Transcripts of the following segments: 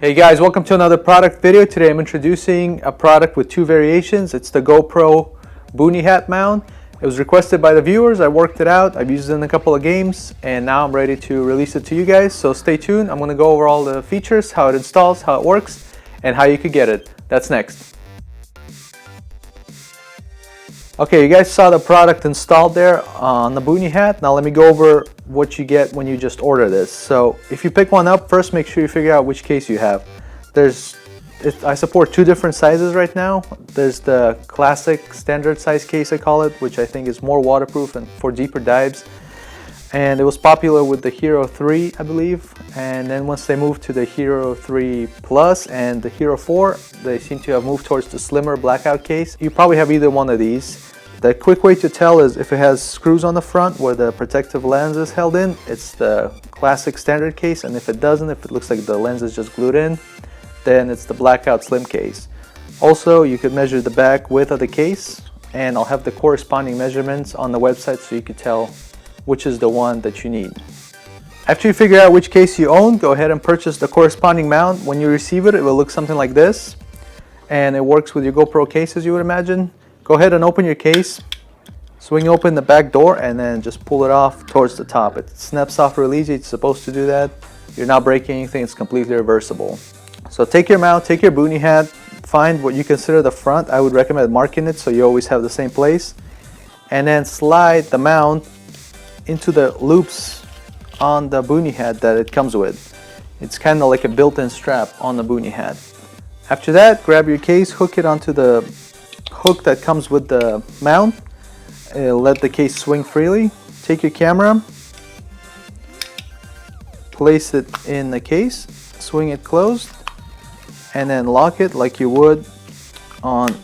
Hey guys, welcome to another product video. Today I'm introducing a product with two variations. It's the GoPro Boonie hat mount. It was requested by the viewers. I worked it out. I've used it in a couple of games and now I'm ready to release it to you guys. So stay tuned. I'm going to go over all the features, how it installs, how it works, and how you could get it. That's next. Okay, you guys saw the product installed there on the Boonie hat. Now let me go over what you get when you just order this. So if you pick one up, first make sure you figure out which case you have. I support two different sizes right now. There's the classic standard size case, I call it, which I think is more waterproof and for deeper dives. And it was popular with the Hero 3, I believe. And then once they moved to the Hero 3 Plus and the Hero 4, they seem to have moved towards the slimmer blackout case. You probably have either one of these. The quick way to tell is if it has screws on the front where the protective lens is held in, it's the classic standard case. And if it doesn't, if it looks like the lens is just glued in, then it's the blackout slim case. Also, you could measure the back width of the case, and I'll have the corresponding measurements on the website so you could tell which is the one that you need. After you figure out which case you own, go ahead and purchase the corresponding mount. When you receive it, it will look something like this, and it works with your GoPro case, as you would imagine. Go ahead and open your case, swing open the back door, and then just pull it off towards the top. It snaps off real easy. It's supposed to do that. You're not breaking anything. It's completely reversible. So take your mount, take your Boonie hat, find what you consider the front. I would recommend marking it so you always have the same place, and then slide the mount into the loops on the Boonie hat that it comes with. It's kind of like a built-in strap on the Boonie hat. After that, grab your case, hook it onto the hook that comes with the mount. It'll let the case swing freely. Take your camera, place it in the case, swing it closed, and then lock it like you would on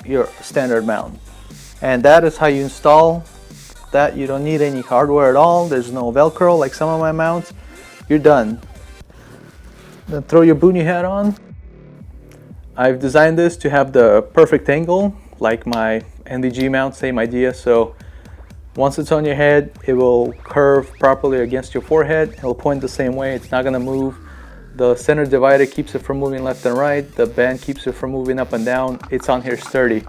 your standard mount. And that is how you install that. You don't need any hardware at all. There's no Velcro like some of my mounts. You're done. Then throw your Boonie hat on. I've designed this to have the perfect angle like my NDG mount, same idea. So once it's on your head, it will curve properly against your forehead. It'll point the same way. It's not going to move. The center divider keeps it from moving left and right. The band keeps it from moving up and down. It's on here sturdy.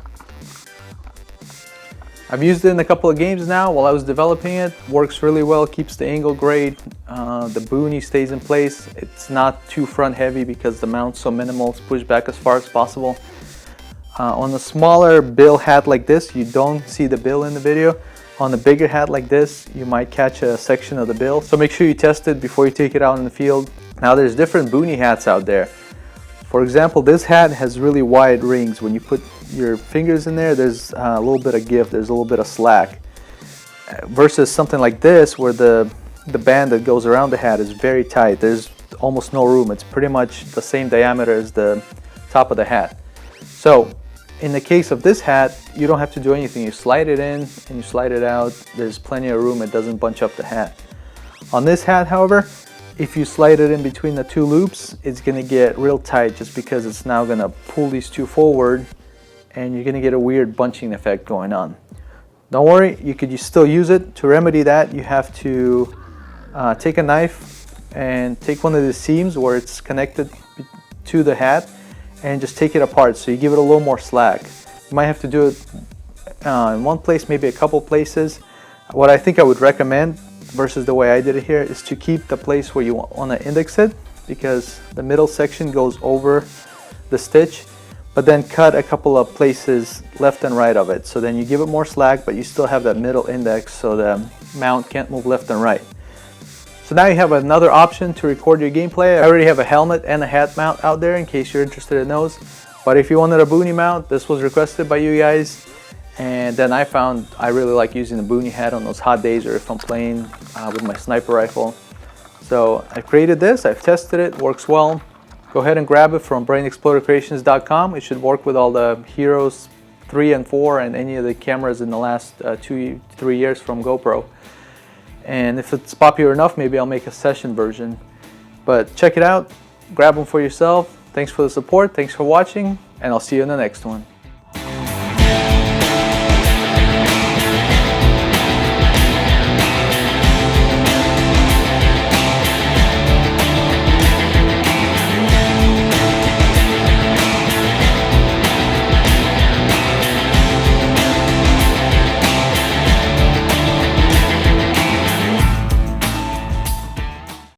I've used it in a couple of games now while I was developing it. Works really well, keeps the angle great. The Boonie stays in place. It's not too front heavy because the mount's so minimal. It's pushed back as far as possible. On a smaller bill hat like this, you don't see the bill in the video. On a bigger hat like this, you might catch a section of the bill. So make sure you test it before you take it out in the field. Now there's different Boonie hats out there. For example, this hat has really wide rings. When you put your fingers in there, there's a little bit of give, there's a little bit of slack. Versus something like this where the band that goes around the hat is very tight. There's almost no room. It's pretty much the same diameter as the top of the hat. So in the case of this hat, you don't have to do anything. You slide it in and you slide it out. There's plenty of room. It doesn't bunch up the hat. On this hat, however, if you slide it in between the two loops, it's going to get real tight just because it's now going to pull these two forward and you're going to get a weird bunching effect going on. Don't worry, you could still use it. To remedy that, you have to take a knife and take one of the seams where it's connected to the hat and just take it apart so you give it a little more slack. You might have to do it in one place, maybe a couple places. What I think I would recommend versus the way I did it here is to keep the place where you want to index it, because the middle section goes over the stitch, but then cut a couple of places left and right of it. So then you give it more slack, but you still have that middle index so the mount can't move left and right. So now you have another option to record your gameplay. I already have a helmet and a hat mount out there in case you're interested in those. But if you wanted a Boonie mount, this was requested by you guys. And then I found I really like using the Boonie hat on those hot days or if I'm playing with my sniper rifle. So I created this, I've tested it, works well. Go ahead and grab it from BrainExploderCreations.com. It should work with all the Heroes 3 and 4 and any of the cameras in the last 2-3 years from GoPro. And if it's popular enough, maybe I'll make a session version. But check it out, grab them for yourself. Thanks for the support, thanks for watching, and I'll see you in the next one.